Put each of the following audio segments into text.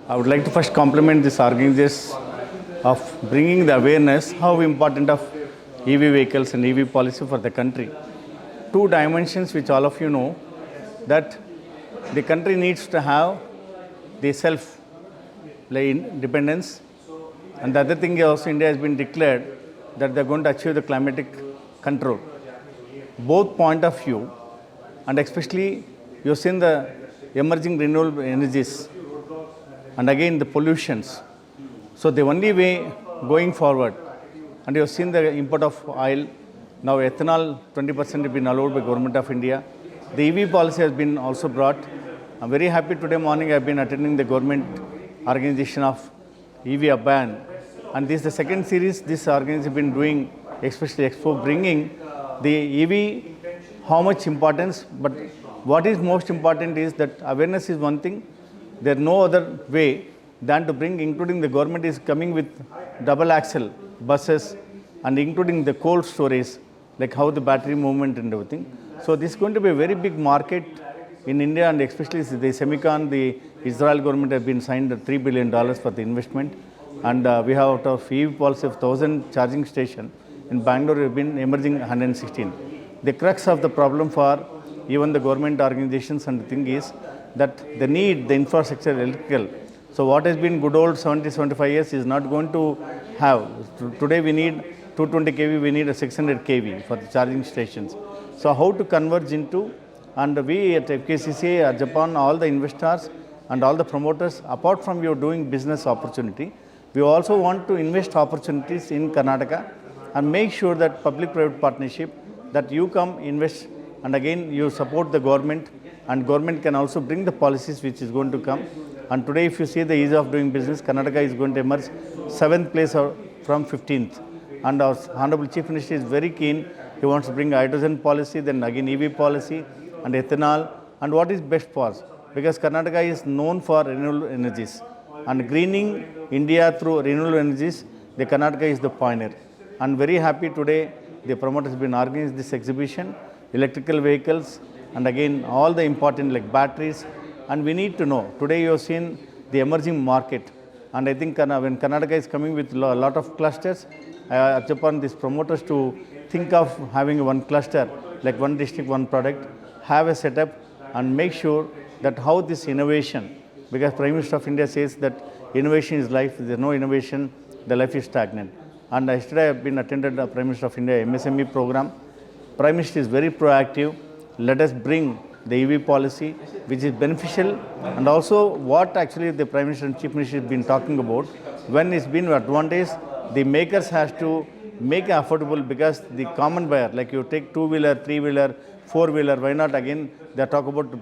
I would like to first compliment this organizers of bringing the awareness how important of EV vehicles and EV policy for the country. Two dimensions which all of you know that the country needs to have the self independence, and the other thing is also India has been declared that they are going to achieve the climatic control. Both point of view, and especially you have seen the emerging renewable energies and again the pollutions. So the only way going forward, and you have seen the import of oil, now ethanol 20% has been allowed by Government of India. The EV policy has been also brought. I'm very happy today morning I have been attending the government organization of EV Abban, and this is the second series this organization has been doing, especially Expo, bringing the EV, how much importance, but what is most important is that awareness is one thing. There is no other way than to bring, including the government is coming with double axle buses and including the cold storage, like how the battery movement and everything. So this is going to be a very big market in India, and especially the semicon, the Israel government has been signed $3 billion for the investment, and we have out of EV policy of 1,000 charging station in Bangalore have been emerging 116. The crux of the problem for even the government organizations and the thing is that they need the infrastructure electrical. So what has been good old 75 years is not going to have. Today we need 220 kV, we need a 600 kV for the charging stations. So how to converge into, and we at FKCCI, Japan, all the investors and all the promoters, apart from your doing business opportunity, we also want to invest opportunities in Karnataka and make sure that public-private partnership, that you come invest and again you support the government, and government can also bring the policies which is going to come. And today if you see the ease of doing business, Karnataka is going to emerge 7th place from 15th. And our Honorable Chief Minister is very keen. He wants to bring hydrogen policy, then again EV policy and ethanol, and what is best for us. Because Karnataka is known for renewable energies, and greening India through renewable energies, the Karnataka is the pioneer. And very happy today the promoter has been organizing this exhibition, electrical vehicles, and again all the important like batteries. And we need to know, today you have seen the emerging market, and I think when Karnataka is coming with a lot of clusters, I urge upon these promoters to think of having one cluster, like one district, one product, have a setup and make sure that how this innovation, because Prime Minister of India says that innovation is life, if there is no innovation, the life is stagnant. And yesterday I have been attended the Prime Minister of India MSME program. Prime Minister is very proactive. Let us bring the EV policy which is beneficial, and also what actually the Prime Minister and Chief Minister have been talking about, when it's been advantage, the makers has to make affordable, because the common buyer, like you take two-wheeler, three-wheeler, four-wheeler, why not again, they talk about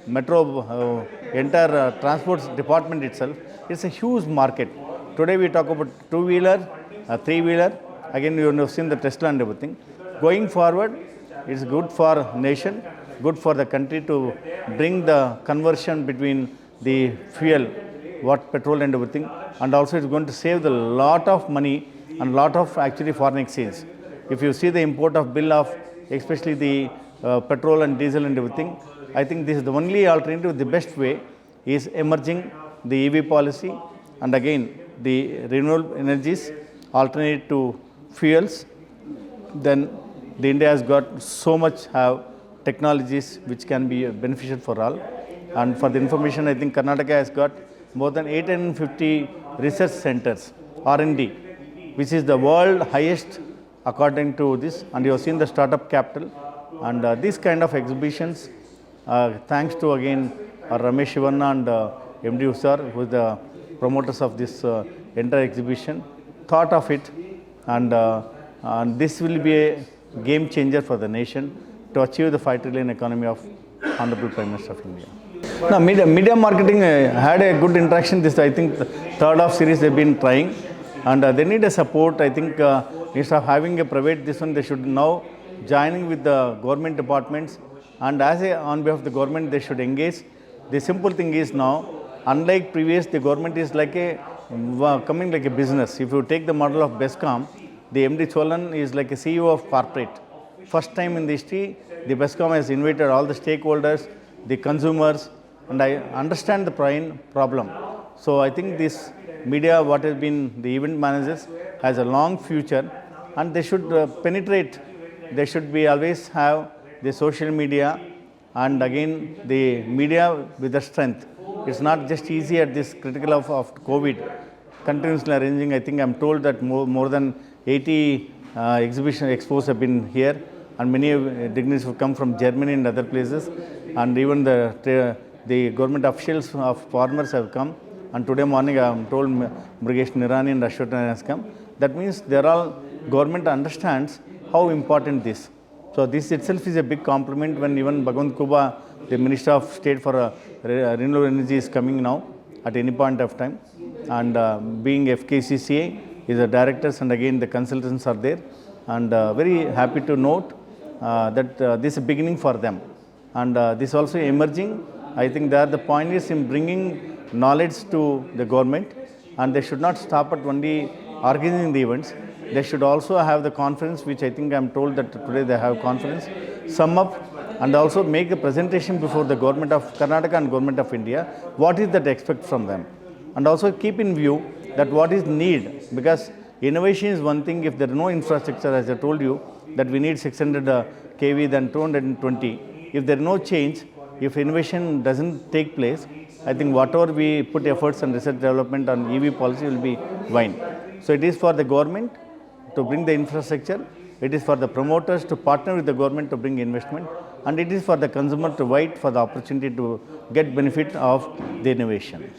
metro, entire transport department itself. It's a huge market. Today we talk about two-wheeler, three-wheeler, again you have seen the Tesla and everything. Going forward, it's good for nation, good for the country to bring the conversion between the fuel, what petrol and everything, and also it's going to save a lot of money and lot of actually foreign exchange. If you see the import of bill of especially the petrol and diesel and everything, I think this is the only alternative, the best way is emerging the EV policy, and again the renewable energies, alternate to fuels. Then the India has got so much have technologies which can be beneficial for all. And for the information, I think Karnataka has got more than 850 research centers, R&D, which is the world highest according to this. And you have seen the startup capital, and these kind of exhibitions, thanks to again Ramesh Shivanna and MD Usar, who is the promoters of this entire exhibition, thought of it, and this will be a game changer for the nation to achieve the 5 trillion economy of Honorable Prime Minister of India. Now, media marketing had a good interaction. This, I think, the third of series they've been trying, and they need a support. I think instead of having a private this one, they should now joining with the government departments, and on behalf of the government, they should engage. The simple thing is now, unlike previous, the government is like coming like a business. If you take the model of BESCOM, the MD Cholan is like a CEO of corporate. First time in the history, the BESCOM has invited all the stakeholders, the consumers, and I understand the problem. So I think this media, what has been the event managers, has a long future, and they should penetrate. They should be always have the social media, and again the media with the strength. It's not just easy at this critical of COVID. Continuously arranging, I think I'm told that more than 80 exhibition expos have been here, and many dignitaries have come from Germany and other places, and even the government officials of farmers have come. And today morning I am told Mrugesh Nirani and Ashwat has come. That means government understands how important this. So this itself is a big compliment when even Bhagwant Kuba, the Minister of State for Renewable Energy, is coming now at any point of time. And being FKCCI is the directors and again the consultants are there. And very happy to note that this is a beginning for them. And this also emerging. I think they are the pioneers in bringing knowledge to the government, and they should not stop at only organizing the events. They should also have the conference, which I think I am told that today they have conference, sum up and also make a presentation before the government of Karnataka and government of India, what is that expect from them. And also keep in view that what is need, because innovation is one thing. If there is no infrastructure, as I told you, that we need 600 kV than 220. If there is no change, if innovation doesn't take place, I think whatever we put efforts and research development on EV policy will be vain. So it is for the government to bring the infrastructure, it is for the promoters to partner with the government to bring investment, and it is for the consumer to wait for the opportunity to get benefit of the innovation.